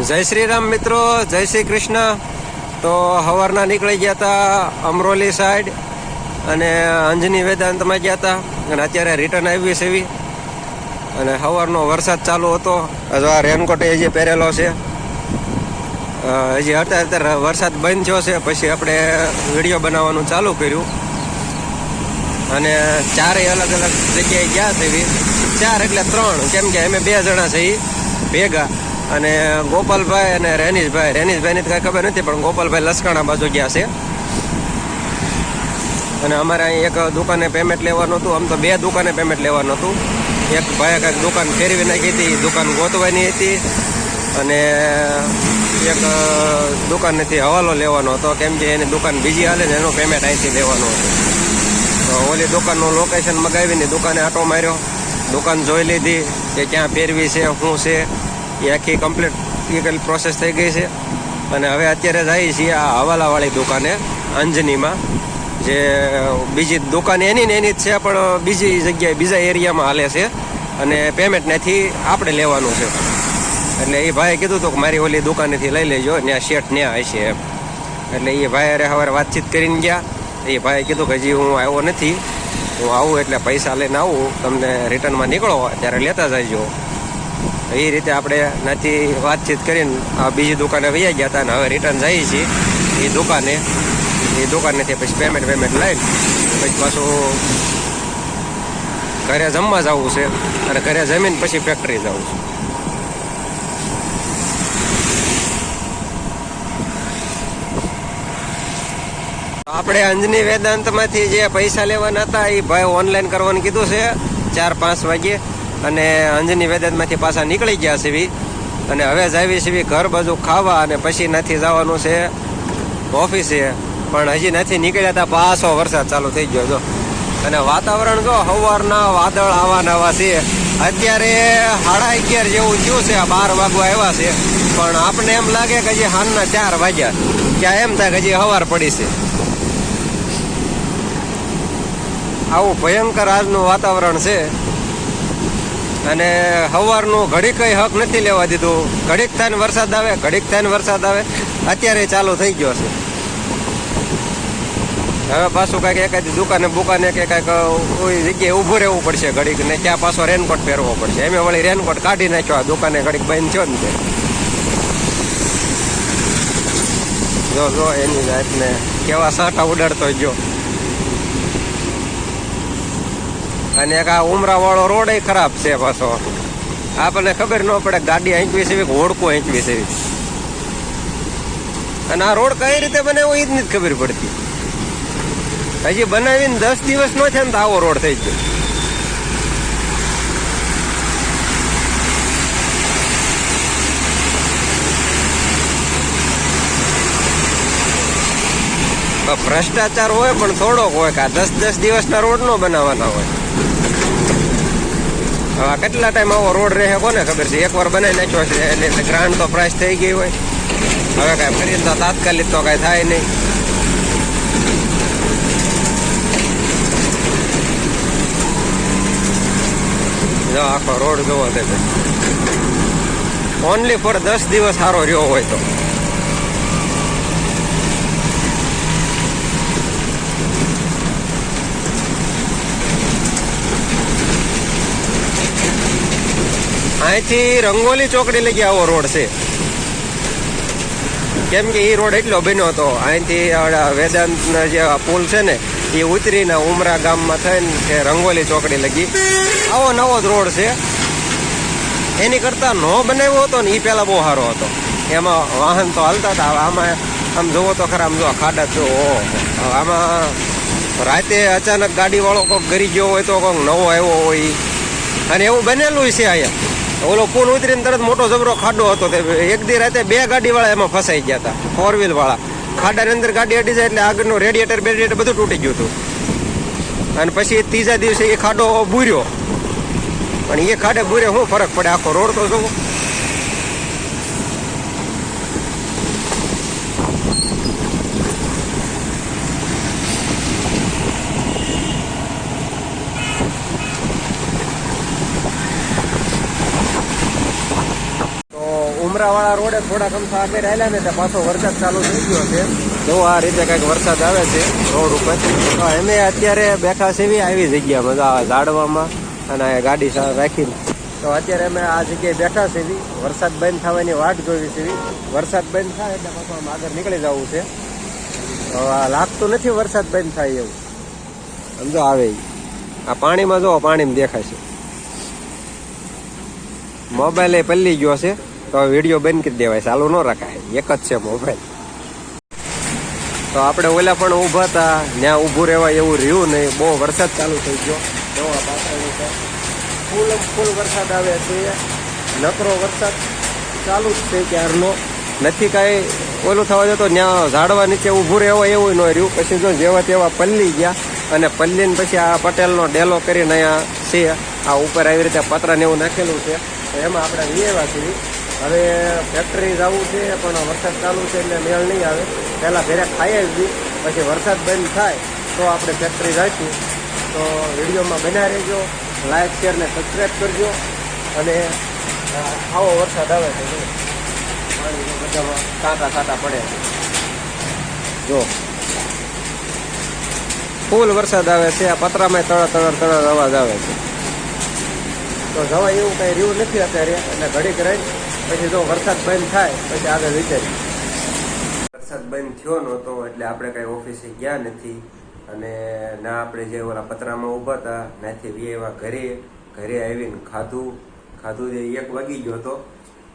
જય શ્રી રામ મિત્રો, જય શ્રી કૃષ્ણ. તો સવારના નીકળી ગયા હતા અમરોલી સાઈડ અને અંજની વેદાંતમાં ગયા હતા અને અત્યારે રિટર્ન આવી છે એવી. અને સવારનો વરસાદ ચાલુ હતો. આ રેનકોટ હજી પહેરેલો છે. હજી અત્યારે વરસાદ બંધ થયો છે પછી આપણે વિડીયો બનાવવાનું ચાલુ કર્યું. અને ચારેય અલગ અલગ જગ્યાએ ગયા છે એવી. 4 એટલે 3, કેમ કે અમે 2 જણા છે એ ભેગા. અને ગોપાલભાઈ અને રેનીશભાઈની કાંઈ ખબર નથી, પણ ગોપાલભાઈ લસકાણા બાજુ ગયા છે. અને અમારે અહીં એક દુકાને પેમેન્ટ લેવાનું હતું. આમ તો 2 દુકાને પેમેન્ટ લેવાનું હતું. એક ભાઈએ કાંઈક દુકાન ફેરવી નાખી હતી, દુકાન ગોતવાની હતી. અને એક દુકાનેથી હવાલો લેવાનો હતો, કેમ કે એની દુકાન બીજી હાલે ને એનું પેમેન્ટ અહીંથી લેવાનું હતું. તો ઓલી દુકાનનું લોકેશન મગાવીને દુકાને આંટો માર્યો. દુકાન જોઈ લીધી કે ક્યાં ફેરવી છે, શું છે, એ આખી કમ્પ્લીટ પ્રોસેસ થઈ ગઈ છે. અને હવે અત્યારે જઈએ છીએ આ હવાલાવાળી દુકાને અંજનીમાં. જે બીજી દુકાન એની ને એની જ છે, પણ બીજી જગ્યાએ બીજા એરિયામાં હાલે છે. અને પેમેન્ટ ત્યાંથી આપણે લેવાનું છે. એટલે એ ભાઈએ કીધું હતું કે મારી ઓલી દુકાનેથી લઈ લેજો, ત્યાં શેઠ ત્યાં હશે એમ. એટલે એ ભાઈ અરે સવારે વાતચીત કરીને ગયા. એ ભાઈએ કીધું કે હજી હું આવ્યો નથી, હું આવું એટલે પૈસા લઈને આવું, તમને રિટર્નમાં નીકળો ત્યારે લેતા જજો. એ રીતે આપણે ત્યાંથી વાતચીત કરીને આ બીજી દુકાને વહી ગયા હતા. અને હવે રિટર્ન જઈએ છીએ એ દુકાનેથી પછી પેમેન્ટ લઈને પછી પાછું ઘરે જમવા જવું છે. અને ઘરે જમીને પછી ફેક્ટરી જવું છે. આપણે અંજની વેદાંતમાંથી જે પૈસા લેવાના હતા એ ભાઈ ઓનલાઈન કરવાનું કીધું છે 4-5 વાગ્યે. અને અંજની વેદાંતમાંથી પાછા નીકળી ગયા છે. અને હવે જ આવી છે ઘર બાજુ ખાવા. અને પછી નથી જવાનું છે ઓફિસે, પણ હજી નથી નીકળ્યા હતા પાછો વરસાદ ચાલુ થઈ ગયો. જો અને વાતાવરણ જો સવારના વાદળ આવા છે. અત્યારે 11:30 જેવું થયું છે, 12 વાગવા આવ્યા છે. પણ આપણે એમ લાગે કે હજી સાંજના 4 વાગ્યા, ત્યાં એમ થાય કે હજી સવાર પડી છે. આવું ભયંકર આજનું વાતાવરણ છે. અને સવારનું ઘડીક કઈ હક નથી લેવા દીધું. ઘડીક થાય ને વરસાદ આવે, ઘડીક થાય ને વરસાદ આવે. અત્યારે ચાલુ થઈ ગયો છે. હવે પાછું કાંઈક એકાદી દુકાને કે કાંઈક કોઈ જગ્યાએ ઊભું રહેવું પડશે ઘડીક, ને ત્યાં પાછો રેનકોટ પહેરવો પડશે. એમ વળી રેનકોટ કાઢી નાખ્યો. આ દુકાને ઘડીક બંધ થયો ને જો એની જાતને કેવા સાંટા ઉડાડતો ગયો. અને એક આ ઉમરાવાળો રોડ ખરાબ છે પાછો. આપણને ખબર ન પડે ગાડી આંકવી છે કે હોડકું આંકવી છે. અને આ રોડ કઈ રીતે બનાવ્યો એ જ નથી ખબર પડતી. હજી બનાવીને 10 દિવસ નો છે ને તો આવો રોડ થઈ ગયો. ભ્રષ્ટાચાર હોય પણ થોડોક હોય કે 10 દિવસના રોડ નો બનાવવાના હોય. હવે કેટલા ટાઈમ આવો રોડ રહે કોને ખબર છે. એકવાર બનાવી નાખ્યો છે એટલે ગ્રાન્ટ તો પ્રાઇસ થઈ ગઈ હોય. હવે કાંઈ ફરી તો તાત્કાલિક તો કાંઈ થાય નહીં. જો આખો રોડ જોવો છે ઓનલી ફોર 10 દિવસ સારો રહ્યો હોય તો. અહીંથી રંગોલી ચોકડી લઈ ગયા આવો રોડ છે. કેમ કે એ રોડ એટલો બન્યો હતો. અહીંથી વેદાંતના જે પુલ છે ને એ ઉતરીને ઉમરા ગામમાં થઈને રંગોલી ચોકડી લગી આવો નવો જ રોડ છે. એની કરતાં નો બનાવ્યો હતો ને એ પહેલાં બહુ સારો હતો. એમાં વાહન તો હાલતા હતા. આમાં આમ જોવો તો ખરા, આમ જો ખાડા જો આમાં રાતે અચાનક ગાડીવાળો કોઈક ગરી ગયો હોય તો કોઈક નવો આવ્યો હોય. અને એવું બનેલું છે અહીંયા. ઓલો પુલ ઉતરીને તરત મોટો જબરો ખાડો હતો. એક દી રાતે 2 ગાડીવાળા એમાં ફસાઈ ગયા હતા, 4 વાળા. ખાડાની અંદર ગાડી અડી જાય એટલે આગળનું રેડિયેટર બધું તૂટી ગયું હતું. અને પછી ત્રીજા દિવસે એ ખાડો બૂર્યો. પણ એ ખાડે બૂરે શું ફરક પડે, આખો રોડ તો જોવો. ઉમરાવાળા રોડે થોડા કમસા આગળ આવેલા ને ત્યાં પાછો વરસાદ ચાલુ થઈ ગયો છે. જો આ રીતે કંઈક વરસાદ આવે છે રોડ ઉપર. તો અમે અત્યારે બેઠા છે આવી જગ્યામાં, તો આ ઝાડવામાં અને ગાડી રાખીને. તો અત્યારે અમે આ જગ્યાએ બેઠા છે. વરસાદ બંધ થવાની વાટ જોઈ છે. વરસાદ બંધ થાય એટલે પાછું આમ આગળ નીકળી જવું છે. તો આ લાગતું નથી વરસાદ બંધ થાય એવું. સમજો આવે આ પાણીમાં જો પાણીમાં દેખાય છે. મોબાઈલ એ પલ્લી ગયો છે તો વિડીયો બંધ કરી દેવાય, ચાલુ ન રખાય, એક જ છે મોબાઈલ. તો આપણે ઓલા પણ ઊભા હતા, ત્યાં ઊભું રહેવાય એવું રહ્યું નહીં, બહુ વરસાદ ચાલુ થઈ ગયો. જોવા પાછળ ફૂલ વરસાદ આવે છે, નકરો વરસાદ ચાલુ જ છે ક્યારનો, નથી કાંઈ ઓલું થવા જતો. ત્યાં ઝાડવા નીચે ઊભું રહેવાય એવું ન રહ્યું. પછી જો જેવા તેવા પલ્લી ગયા અને પલ્લીને પછી આ પટેલનો ડેલો કરીને અહીંયા છે, આ ઉપર આવી રીતે પતરાને એવું નાખેલું છે. તો એમાં આપણે વિયેવા છીએ. હવે ફેક્ટરી જવું છે પણ વરસાદ ચાલુ છે એટલે મેળ નહીં આવે. પહેલાં ઘરે ખાઈ આવી, પછી વરસાદ બંધ થાય તો આપણે ફેક્ટરી જઈશું. તો વિડીયોમાં બન્યા રહેજો, લાઈક શેર ને સબસ્ક્રાઈબ કરજો. અને આવો વરસાદ આવે છે, પાણી બધામાં કાંટા પડે જો ફૂલ વરસાદ આવે છે. આ પતરામાં તળ અવાજ આવે છે. તો જવા એવું કંઈ રહ્યું નથી અત્યારે, એટલે ઘડીક રહી પછી જો વરસાદ બંધ થાય પછી આગળ વિચારીએ. વરસાદ બંધ થયો નહોતો એટલે આપણે કાંઈ ઓફિસે ગયા નથી. અને ના આપણે જે ઓલા પતરામાં ઊભા હતા ત્યાંથી એવા ઘરે આવીને ખાધું 1 વાગી ગયો હતો.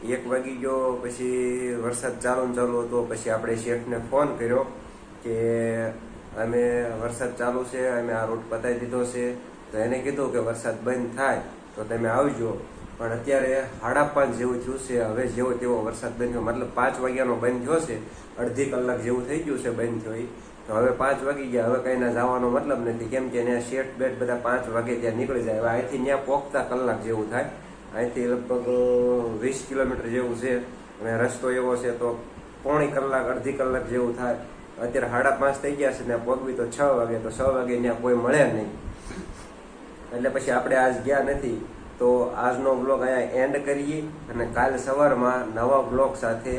1 વાગી ગયો પછી વરસાદ ચાલુ હતો. પછી આપણે શેઠને ફોન કર્યો કે અમે વરસાદ ચાલુ છે, અમે આ રૂટ પતાવી દીધો છે. તો એને કીધું કે વરસાદ બંધ થાય તો તમે આવજો. પણ અત્યારે 5:30 જેવું થયું છે. હવે જેવો તેવો વરસાદ બંધ થયો, મતલબ 5 વાગ્યાનો બંધ થયો છે. અડધી કલાક જેવું થઈ ગયું છે બંધ થયો. તો હવે 5 વાગી ગયા, હવે કંઈ ના જવાનો મતલબ નથી, કેમ કે ત્યાં શેઠ બેટ બધા 5 વાગે ત્યાં નીકળી જાય. હવે અહીંથી ત્યાં પહોંચતા કલાક જેવું થાય. અહીંથી લગભગ 20 કિલોમીટર જેવું છે અને રસ્તો એવો છે તો પોણી કલાક અડધી કલાક જેવું થાય. અત્યારે 5:30 થઈ ગયા છે, ત્યાં પહોંચવી તો 6 વાગે. તો 6 વાગે ત્યાં કોઈ મળે નહીં, એટલે પછી આપણે આજ ગયા નથી. તો આજનો બ્લોગ અહીંયા એન્ડ કરીએ અને કાલ સવારમાં નવા બ્લોગ સાથે,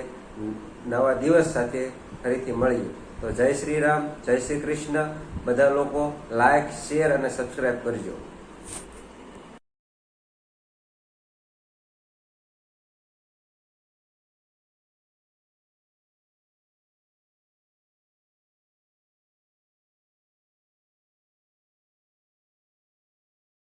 નવા દિવસ સાથે ફરીથી મળીએ. તો જય શ્રી રામ, જય શ્રી કૃષ્ણ. બધા લોકો લાઈક શેર અને સબસ્ક્રાઈબ કરજો.